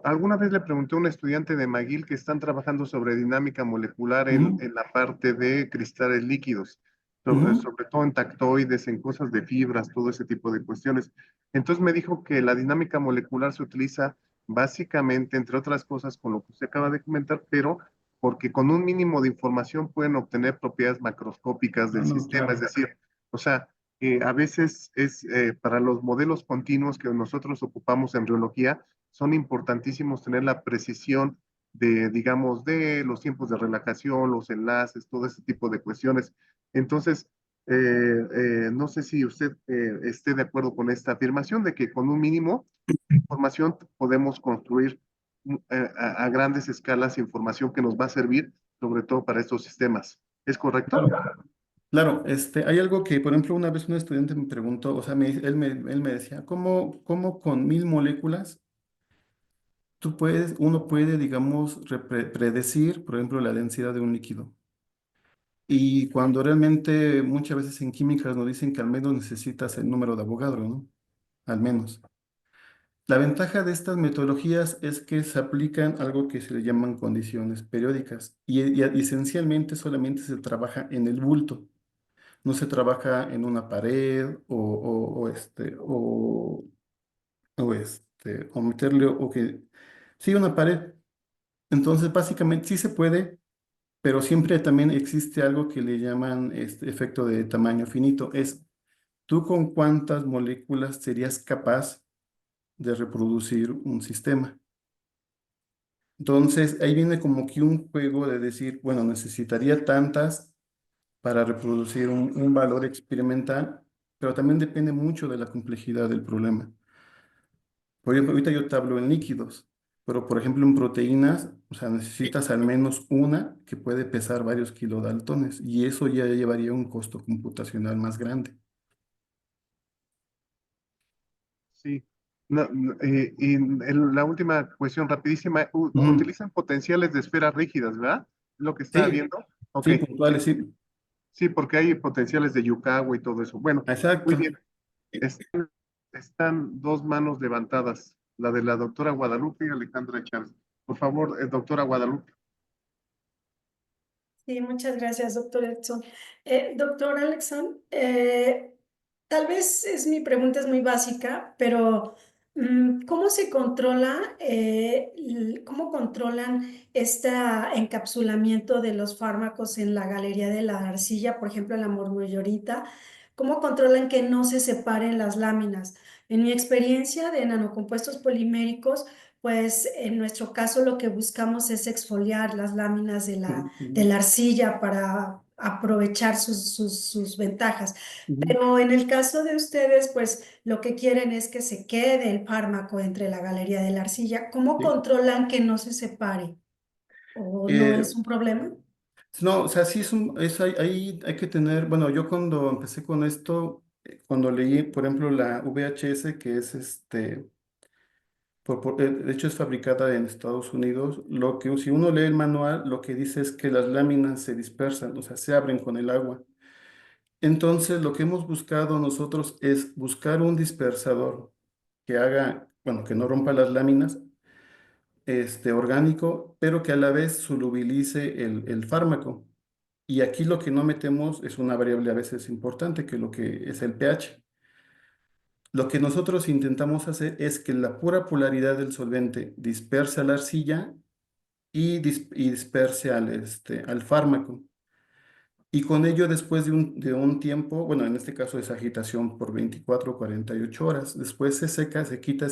Alguna vez le pregunté a un estudiante de McGill que están trabajando sobre dinámica molecular Ujú, en la parte de cristales líquidos, ujú. sobre todo en tactoides, en cosas de fibras, todo ese tipo de cuestiones. Entonces me dijo que la dinámica molecular se utiliza básicamente, entre otras cosas, con lo que usted acaba de comentar, pero porque con un mínimo de información pueden obtener propiedades macroscópicas Ah, del no, sistema. Es claro. decir, o sea, a veces es para los modelos continuos que nosotros ocupamos en biología, son importantísimos tener la precisión de, digamos, de los tiempos de relajación, los enlaces, todo ese tipo de cuestiones. Entonces, no sé si usted esté de acuerdo con esta afirmación de que con un mínimo de información podemos construir a grandes escalas información que nos va a servir sobre todo para estos sistemas. ¿Es correcto? Claro, claro, hay algo que, por ejemplo, una vez un estudiante me preguntó, o sea, él me decía, ¿cómo con 1000 moléculas uno puede, digamos, predecir, por ejemplo, la densidad de un líquido? Y cuando realmente muchas veces en químicas nos dicen que al menos necesitas el número de Avogadro, ¿no? Al menos. La ventaja de estas metodologías es que se aplican algo que se le llaman condiciones periódicas y esencialmente solamente se trabaja en el bulto, no se trabaja en una pared o meterle o que sí una pared. Entonces básicamente sí se puede, pero siempre también existe algo que le llaman este efecto de tamaño finito. Es tú con cuántas moléculas serías capaz de reproducir un sistema. Entonces, ahí viene como que un juego de decir, bueno, necesitaría tantas para reproducir un valor experimental, pero también depende mucho de la complejidad del problema. Por ejemplo, ahorita yo te hablo en líquidos, pero por ejemplo en proteínas, o sea, necesitas al menos una que puede pesar varios kilodaltones y eso ya llevaría un costo computacional más grande. Sí. La última cuestión rapidísima, Ujú. utilizan potenciales de esferas rígidas, ¿verdad? ¿Es lo que estaba Sí, viendo? Ok, sí, sí, puntuales, sí. sí, porque hay potenciales de Yukawa y todo eso. Bueno, muy Exacto. bien. Están dos manos levantadas, la de la doctora Guadalupe y Alejandra Chávez. Por favor, doctora Guadalupe. Sí, muchas gracias, doctor Edson. Doctor Alexon, tal vez mi pregunta es muy básica, pero ¿cómo se controla, cómo controlan este encapsulamiento de los fármacos en la galería de la arcilla, por ejemplo, en la mormullorita? ¿Cómo controlan que no se separen las láminas? En mi experiencia de nanocompuestos poliméricos, pues en nuestro caso lo que buscamos es exfoliar las láminas de Ujú, la arcilla para aprovechar sus ventajas. ujú. Pero en el caso de ustedes, pues lo que quieren es que se quede el fármaco entre la galería de la arcilla. ¿Cómo Sí. controlan que no se separe? ¿O no Eh, es un problema? no, o sea, sí ahí hay que tener, bueno, yo cuando empecé con esto, cuando leí, por ejemplo, la VHS, que es de hecho es fabricada en Estados Unidos. Si uno lee el manual, lo que dice es que las láminas se dispersan, o sea, se abren con el agua. Entonces, lo que hemos buscado nosotros es buscar un dispersador que haga, bueno, que no rompa las láminas, orgánico, pero que a la vez solubilice el fármaco. Y aquí lo que no metemos es una variable a veces importante, que lo que es el pH. Lo que nosotros intentamos hacer es que la pura polaridad del solvente disperse a la arcilla y disperse al fármaco. Y con ello, después de un tiempo, bueno, en este caso es agitación por 24 o 48 horas, después se seca, se quita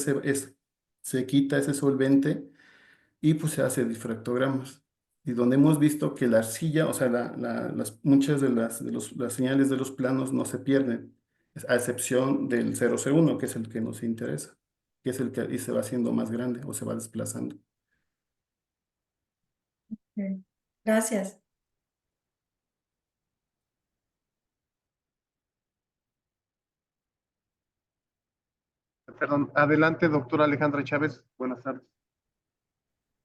ese solvente y pues se hace difractogramas. Y donde hemos visto que la arcilla, o sea, muchas las señales de los planos no se pierden, a excepción del 0C1, que es el que nos interesa, que es el que y se va haciendo más grande o se va desplazando. Ok. Gracias. Perdón, adelante, doctora Alejandra Chávez. Buenas tardes.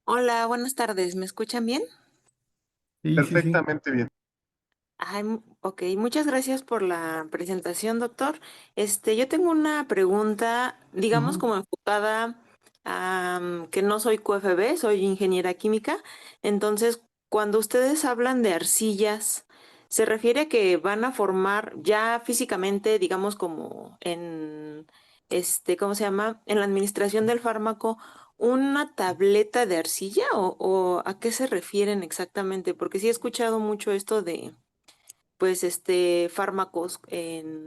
Hola, buenas tardes. ¿Me escuchan bien? Sí, sí, sí. Perfectamente bien. Ay, ok, muchas gracias por la presentación, doctor. Yo tengo una pregunta, digamos, Ujú, como enfocada a que no soy QFB, soy ingeniera química. Entonces, cuando ustedes hablan de arcillas, ¿se refiere a que van a formar ya físicamente, digamos, como en ¿cómo se llama? En la administración del fármaco, una tableta de arcilla o a qué se refieren exactamente? Porque sí he escuchado mucho esto de pues fármacos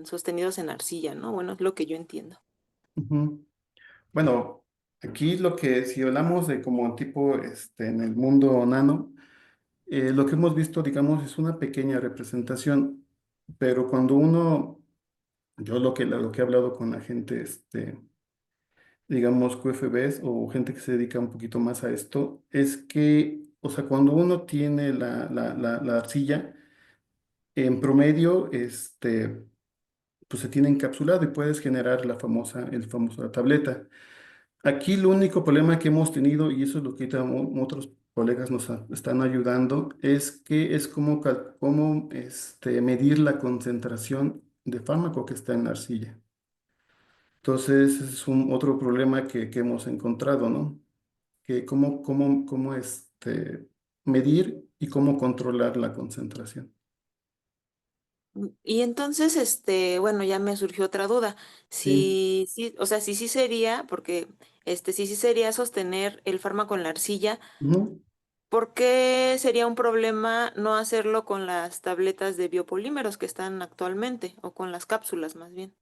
sostenidos en arcilla, ¿no? Bueno, es lo que yo entiendo. ujú. Bueno, aquí si hablamos de como tipo en el mundo nano, lo que hemos visto, digamos, es una pequeña representación, pero yo lo que he hablado con la gente, digamos, QFBs o gente que se dedica un poquito más a esto, es que, o sea, cuando uno tiene la arcilla, en promedio, pues se tiene encapsulado y puedes generar el famoso tableta. Aquí el único problema que hemos tenido, y eso es lo que ahorita otros colegas están ayudando, es que es como medir la concentración de fármaco que está en la arcilla. Entonces, ese es otro problema que hemos encontrado, ¿no? Que cómo medir y cómo controlar la concentración. Y entonces, bueno, ya me surgió otra duda. Sí. Si sí, o sea, si sí sería, porque si sí sería sostener el fármaco en la arcilla, Ujú. ¿por qué sería un problema no hacerlo con las tabletas de biopolímeros que están actualmente, o con las cápsulas más bien?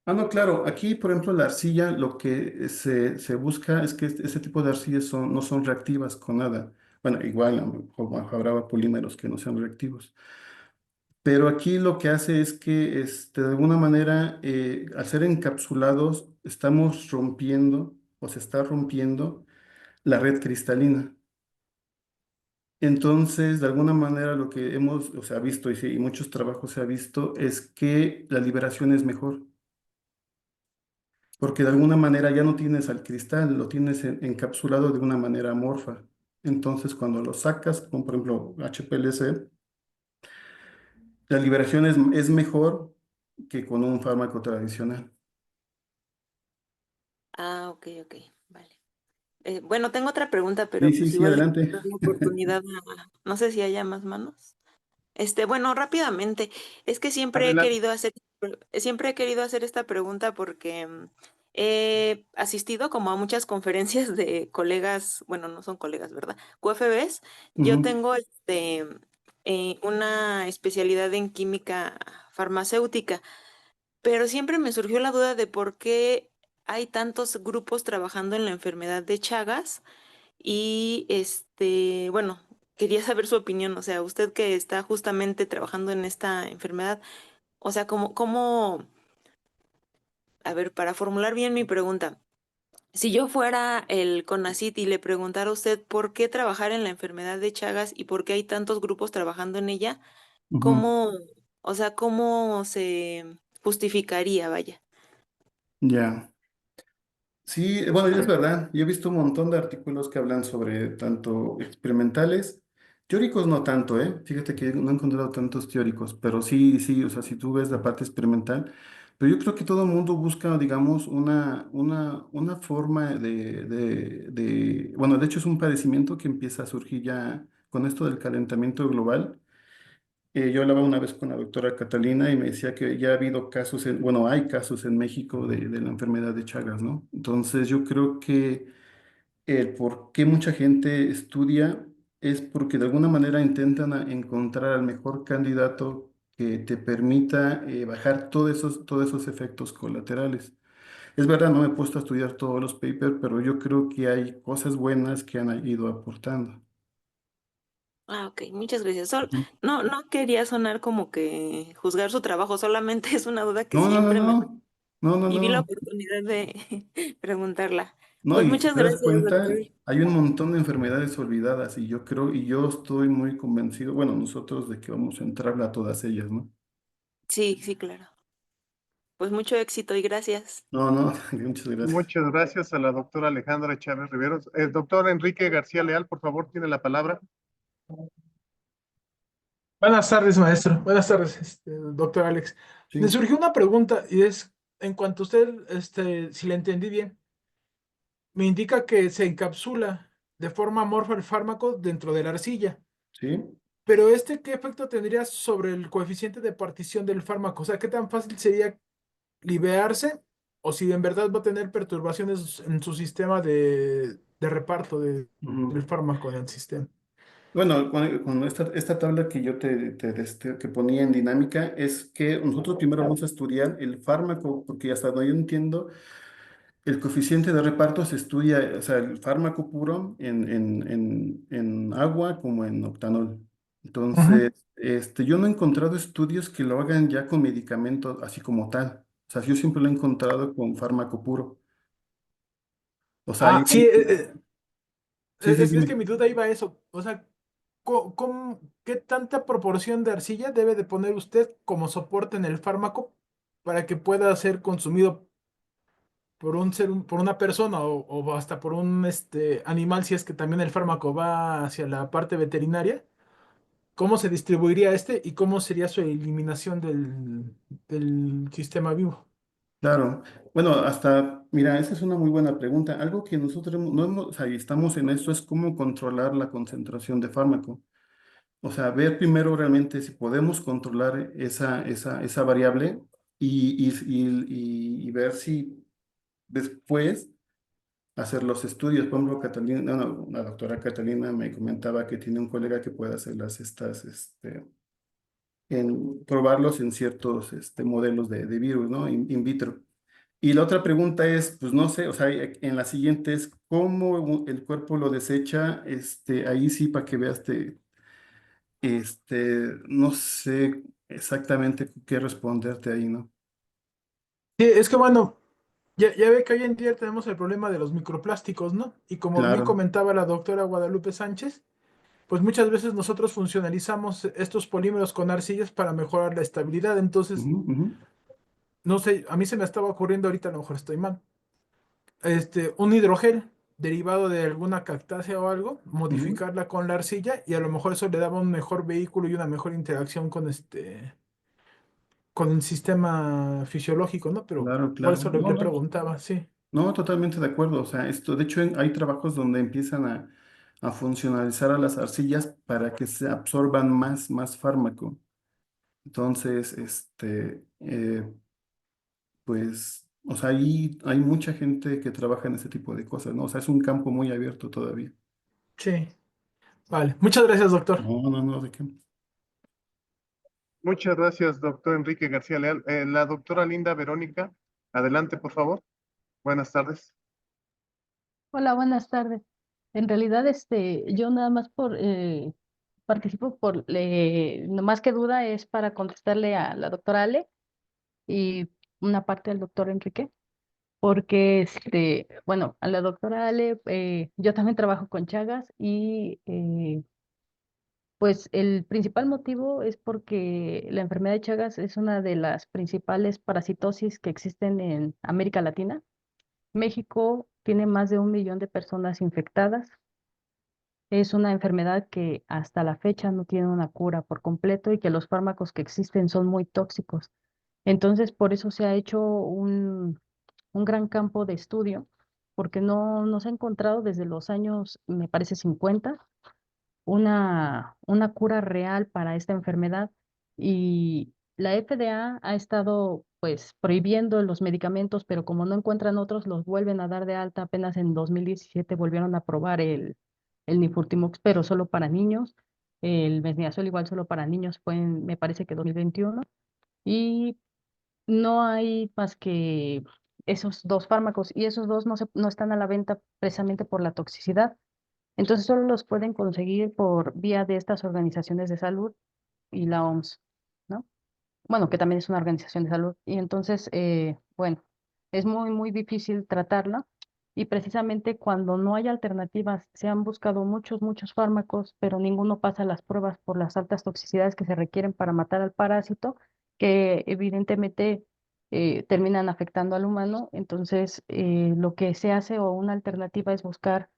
Ah, no, claro. Aquí, por ejemplo, la arcilla, lo que se busca es que ese tipo de arcillas no son reactivas con nada. Bueno, igual habrá polímeros que no sean reactivos. Pero aquí lo que hace es que, de alguna manera, al ser encapsulados, estamos rompiendo o se está rompiendo la red cristalina. Entonces, de alguna manera, lo que o sea, visto y muchos trabajos se ha visto es que la liberación es mejor. Porque de alguna manera ya no tienes al cristal, lo tienes encapsulado de una manera amorfa. Entonces, cuando lo sacas, como por ejemplo HPLC, la liberación es mejor que con un fármaco tradicional. Ah, ok, ok, vale. Bueno, tengo otra pregunta, Sí, pero sí, pues sí, igual le adelante. doy la oportunidad no sé si haya más manos. Bueno, rápidamente, es que Adelante. siempre he querido hacer esta pregunta porque he asistido como a muchas conferencias de colegas, bueno, no son colegas, ¿verdad? QFBs. Yo Ujú, tengo una especialidad en química farmacéutica, pero siempre me surgió la duda de por qué hay tantos grupos trabajando en la enfermedad de Chagas y bueno, quería saber su opinión, o sea, usted que está justamente trabajando en esta enfermedad, o sea, a ver, para formular bien mi pregunta, si yo fuera el CONACYT y le preguntara a usted por qué trabajar en la enfermedad de Chagas y por qué hay tantos grupos trabajando en ella, ujú. ¿cómo, o sea, cómo se justificaría, vaya? Ya. Sí, bueno, es verdad. Yo he visto un montón de artículos que hablan sobre tanto experimentales, teóricos no tanto, ¿eh? Fíjate que no he encontrado tantos teóricos, pero sí, sí, o sea, si tú ves la parte experimental, pero yo creo que todo el mundo busca, digamos, una forma bueno, de hecho es un padecimiento que empieza a surgir ya con esto del calentamiento global. Yo hablaba una vez con la doctora Catalina y me decía que ya ha habido casos, bueno, hay casos en México de la enfermedad de Chagas, ¿no? Entonces yo creo que el por qué mucha gente estudia es porque de alguna manera intentan encontrar al mejor candidato que te permita bajar todos esos efectos colaterales. Es verdad, no me he puesto a estudiar todos los papers, pero yo creo que hay cosas buenas que han ido aportando. Ah, ok, muchas gracias. Ujú. No quería sonar como que juzgar su trabajo, solamente es una duda que No, no, no, siempre me... no, no, no, Y vi la no. oportunidad de preguntarla. No, Pues y si muchas te das gracias, cuenta, doctor. hay un montón de enfermedades olvidadas y yo creo, y yo estoy muy convencido, bueno, nosotros de que vamos a entrarle a todas ellas, ¿no? Sí, sí, claro. Pues mucho éxito y gracias. No, no, muchas gracias. Muchas gracias a la doctora Alejandra Chávez Riveros. El doctor Enrique García Leal, por favor, tiene la palabra. Buenas tardes, maestro. Buenas tardes, doctor Alex. Me Sí, surgió una pregunta y es, en cuanto a usted, si le entendí bien, me indica que se encapsula de forma amorfa el fármaco dentro de la arcilla, sí. pero ¿qué efecto tendría sobre el coeficiente de partición del fármaco? O sea, ¿qué tan fácil sería liberarse o si en verdad va a tener perturbaciones en su sistema de reparto del Ujú. fármaco en el sistema? Bueno, con esta tabla que yo que ponía en dinámica es que nosotros primero vamos a estudiar el fármaco, porque hasta donde yo entiendo, el coeficiente de reparto se estudia, o sea, el fármaco puro en agua como en octanol. Ujú. Entonces, yo no he encontrado estudios que lo hagan ya con medicamento así como tal. O sea, yo siempre lo he encontrado con fármaco puro. O sea, Ah, sí, sí, sí, es que dime. mi duda iba a eso. O sea, ¿qué tanta proporción de arcilla debe de poner usted como soporte en el fármaco para que pueda ser consumido por por una persona o hasta por un animal si es que también el fármaco va hacia la parte veterinaria? ¿Cómo se distribuiría y cómo sería su eliminación del sistema vivo? Claro. Bueno, mira, esa es una muy buena pregunta. Algo que nosotros no hemos, o sea, y estamos en esto es cómo controlar la concentración de fármaco. O sea, ver primero realmente si podemos controlar esa variable y ver si después hacer los estudios. Por ejemplo, Catalina, no, no, la doctora Catalina me comentaba que tiene un colega que puede hacer probarlos en ciertos modelos de virus, ¿no? In vitro. Y la otra pregunta es, pues no sé, o sea, en la siguiente es cómo el cuerpo lo desecha, ahí sí para que veas, no sé exactamente qué responderte ahí, ¿no? Sí, es que bueno, ya ve que hoy en día tenemos el problema de los microplásticos, ¿no? Y como bien Claro. comentaba la doctora Guadalupe Sánchez, pues muchas veces nosotros funcionalizamos estos polímeros con arcillas para mejorar la estabilidad. Entonces, Ujú, ujú, no sé, a mí se me estaba ocurriendo ahorita, a lo mejor estoy mal, un hidrogel derivado de alguna cactácea o algo, ujú. modificarla con la arcilla y a lo mejor eso le daba un mejor vehículo y una mejor interacción con el sistema fisiológico, ¿no? Pero Claro, por claro. eso No, le no, preguntaba, sí. no, totalmente de acuerdo. O sea, de hecho, hay trabajos donde empiezan a funcionalizar a las arcillas para que se absorban más fármaco. Entonces, pues, o sea, ahí hay mucha gente que trabaja en ese tipo de cosas, ¿no? O sea, es un campo muy abierto todavía. Sí, vale. Muchas gracias, doctor. No, no, no, ¿de qué? Muchas gracias, doctor Enrique García Leal. La doctora Linda Verónica, adelante, por favor. Buenas tardes. Hola, buenas tardes. En realidad, yo nada más participo no más que duda es para contestarle a la doctora Ale y una parte al doctor Enrique, porque, bueno, a la doctora Ale, yo también trabajo con Chagas y, pues, el principal motivo es porque la enfermedad de Chagas es una de las principales parasitosis que existen en América Latina. México tiene más de 1 millón de personas infectadas. Es una enfermedad que hasta la fecha no tiene una cura por completo y que los fármacos que existen son muy tóxicos. Entonces, por eso se ha hecho un gran campo de estudio, porque no se ha encontrado desde los años, me parece, 50, una cura real para esta enfermedad. Y la FDA ha estado pues prohibiendo los medicamentos, pero como no encuentran otros, los vuelven a dar de alta. Apenas en 2017 volvieron a aprobar el Nifurtimox, pero solo para niños. El Mesnidazol igual solo para niños fue me parece que 2021. Y no hay más que esos dos fármacos y esos dos no están a la venta precisamente por la toxicidad. Entonces solo los pueden conseguir por vía de estas organizaciones de salud y la OMS, ¿no? Bueno, que también es una organización de salud. Y entonces, bueno, es muy difícil tratarla. Y precisamente cuando no hay alternativas, se han buscado muchos fármacos, pero ninguno pasa las pruebas por las altas toxicidades que se requieren para matar al parásito, que evidentemente terminan afectando al humano. Entonces, lo que se hace o una alternativa es buscar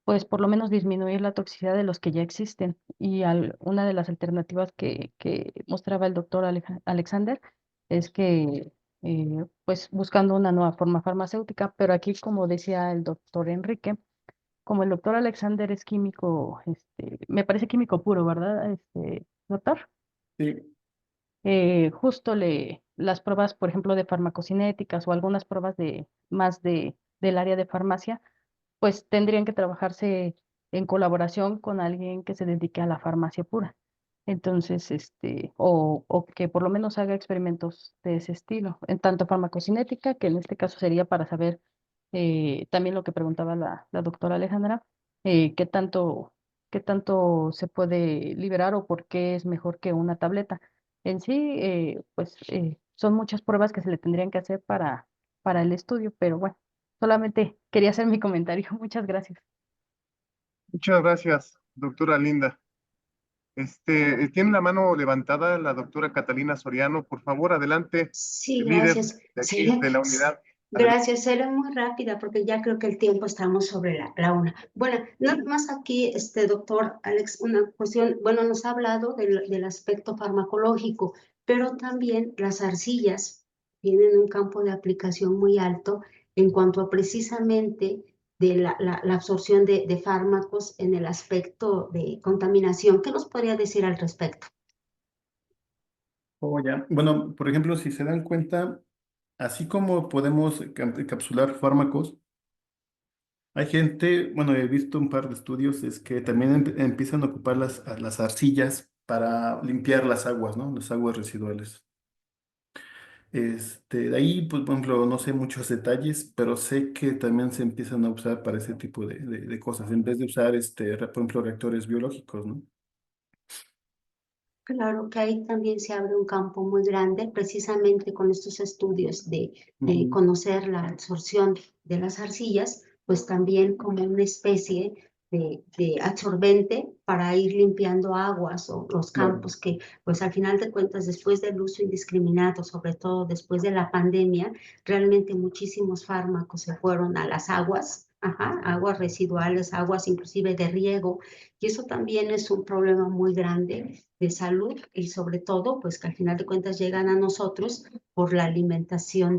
pues por lo menos disminuir la toxicidad de los que ya existen. Y una de las alternativas que mostraba el doctor Alexander es que, pues buscando una nueva forma farmacéutica, pero aquí, como decía el doctor Enrique, como el doctor Alexander es químico, me parece químico puro, ¿verdad, doctor? Sí, Justo las pruebas, por ejemplo, de farmacocinéticas o algunas pruebas del área de farmacia pues tendrían que trabajarse en colaboración con alguien que se dedique a la farmacia pura. Entonces, o que por lo menos haga experimentos de ese estilo, en tanto farmacocinética, que en este caso sería para saber también lo que preguntaba la doctora Alejandra, qué tanto se puede liberar o por qué es mejor que una tableta. En sí, pues son muchas pruebas que se le tendrían que hacer para el estudio, pero bueno. Solamente quería hacer mi comentario. Muchas gracias. Muchas gracias, doctora Linda. Tiene la mano levantada la doctora Catalina Soriano. Por favor, adelante, Sí, líder gracias. de aquí, de la unidad. Adelante. Gracias, seré muy rápida porque ya creo que el tiempo estamos sobre la una. Bueno, nada más aquí, doctor Alex, una cuestión, bueno, nos ha hablado del aspecto farmacológico, pero también las arcillas tienen un campo de aplicación muy alto en cuanto a precisamente de la absorción de fármacos en el aspecto de contaminación. ¿Qué nos podría decir al respecto? oh, ya. Bueno, por ejemplo, si se dan cuenta, así como podemos encapsular fármacos, hay gente, bueno, he visto un par de estudios, es que también empiezan a ocupar las arcillas para limpiar las aguas, ¿no? Las aguas residuales. De ahí, pues, por ejemplo, no sé muchos detalles, pero sé que también se empiezan a usar para ese tipo de cosas, en vez de usar, por ejemplo, reactores biológicos, ¿no? Claro que ahí también se abre un campo muy grande, precisamente con estos estudios de Ujú. conocer la absorción de las arcillas, pues también como una especie de absorbente para ir limpiando aguas o los Claro. campos que, pues al final de cuentas, después del uso indiscriminado, sobre todo después de la pandemia, realmente muchísimos fármacos se fueron a las aguas. Ajá, aguas residuales, aguas inclusive de riego, y eso también es un problema muy grande de salud y sobre todo, pues que al final de cuentas llegan a nosotros por la alimentación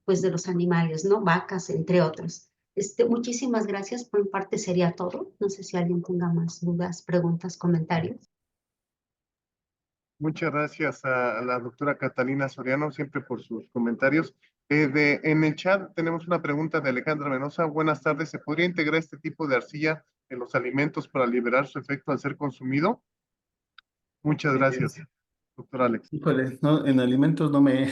pues de los animales, ¿no? Vacas, entre otros. Muchísimas gracias. Por mi parte sería todo. No sé si alguien tenga más dudas, preguntas, comentarios. Muchas gracias a la doctora Catalina Soriano, siempre por sus comentarios. En el chat tenemos una pregunta de Alejandra Menosa. Buenas tardes. ¿Se podría integrar este tipo de arcilla en los alimentos para liberar su efecto al ser consumido? Muchas gracias, doctor Alex. Híjole, no, en alimentos no me he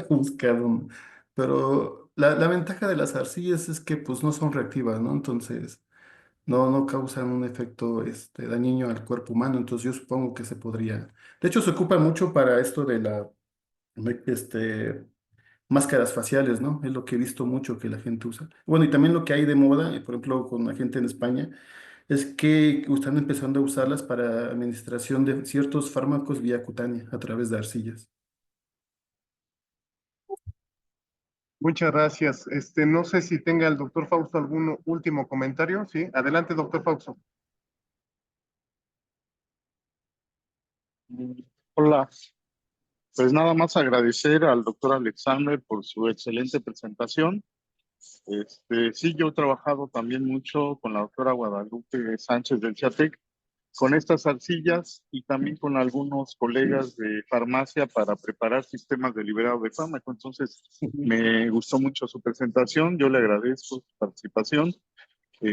buscado, ¿no? Pero la ventaja de las arcillas es que pues no son reactivas, ¿no? Entonces no causan un efecto dañino al cuerpo humano, entonces yo supongo que se podría. De hecho, se ocupa mucho para esto de máscaras faciales, ¿no? Es lo que he visto mucho que la gente usa. Bueno, y también lo que hay de moda, por ejemplo, con la gente en España, es que están empezando a usarlas para administración de ciertos fármacos vía cutánea a través de arcillas. Muchas gracias. No sé si tenga el doctor Fausto algún último comentario. Sí, adelante, doctor Fausto. Hola, pues nada más agradecer al doctor Alexander por su excelente presentación. Sí, yo he trabajado también mucho con la doctora Guadalupe Sánchez del CIATEC con estas arcillas y también con algunos colegas de farmacia para preparar sistemas de liberado de fármaco. Entonces, me gustó mucho su presentación, yo le agradezco su participación.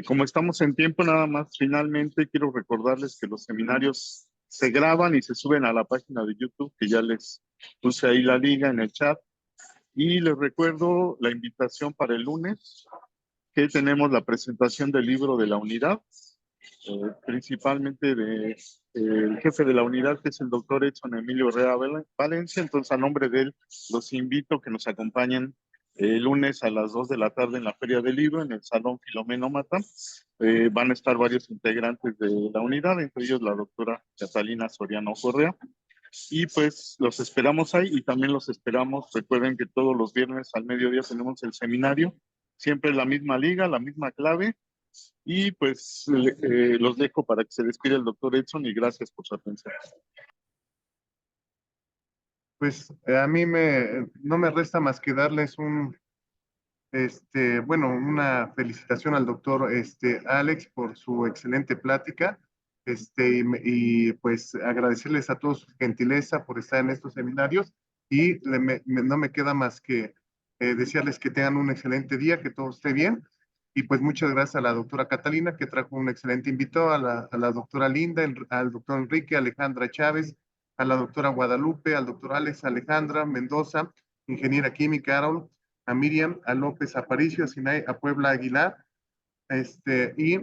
Como estamos en tiempo, nada más finalmente quiero recordarles que los seminarios se graban y se suben a la página de YouTube, que ya les puse ahí la liga en el chat. Y les recuerdo la invitación para el lunes, que tenemos la presentación del libro de la unidad, principalmente el jefe de la unidad, que es el doctor Edson Emilio Herrera Valencia. Entonces, a nombre de él, los invito a que nos acompañen el lunes a las 2 de la tarde en la Feria del Libro, en el Salón Filomeno Mata. Van a estar varios integrantes de la unidad, entre ellos la doctora Catalina Soriano Correa. Y pues los esperamos ahí y también los esperamos. Recuerden que todos los viernes al mediodía tenemos el seminario, siempre la misma liga, la misma clave. Y pues los dejo para que se despida el doctor Edson y gracias por su atención. Pues a mí no me resta más que darles una felicitación al doctor Alex por su excelente plática. Pues agradecerles a todos su gentileza por estar en estos seminarios y no me queda más que desearles que tengan un excelente día, que todo esté bien. Y pues muchas gracias a la doctora Catalina, que trajo un excelente invitado, a la doctora Linda, al doctor Enrique, Alejandra Chávez, a la doctora Guadalupe, al doctor Alex, Alejandra Mendoza, ingeniera química, Carol, a Miriam, a López Aparicio, a Sinay, a Puebla Aguilar, y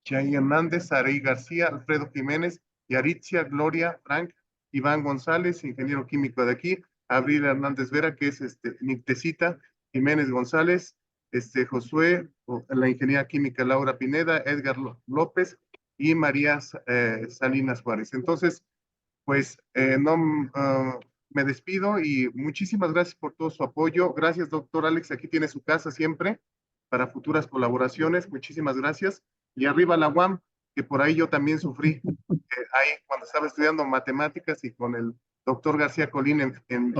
Chay Hernández, Arey García, Alfredo Jiménez, Yaritzia, Gloria, Frank, Iván González, ingeniero químico de aquí, Abril Hernández Vera, que es Nictecita, Jiménez González, Josué, la ingeniera química Laura Pineda, Edgar López y María Salinas Juárez. Entonces, pues me despido y muchísimas gracias por todo su apoyo. Gracias, doctor Alex. Aquí tiene su casa siempre para futuras colaboraciones. Muchísimas gracias. Y arriba la UAM, que por ahí yo también sufrí, ahí cuando estaba estudiando matemáticas y con el doctor García Colín en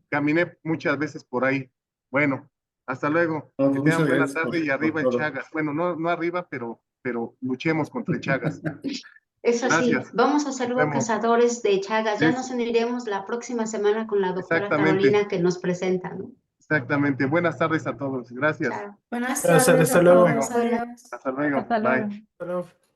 caminé muchas veces por ahí. Bueno, hasta luego. Que tengan buena tarde y arriba el Chagas. Bueno, no arriba, pero luchemos contra el Chagas. Eso Gracias. sí, vamos a ser los cazadores de Chagas. Ya nos uniremos la próxima semana con la doctora Carolina que nos presenta, ¿no? Exactamente. Buenas tardes a todos. Gracias. Chao. Buenas Gracias, tardes hasta a luego. todos. Adiós. Hasta luego. Hasta luego. Bye. Hasta luego.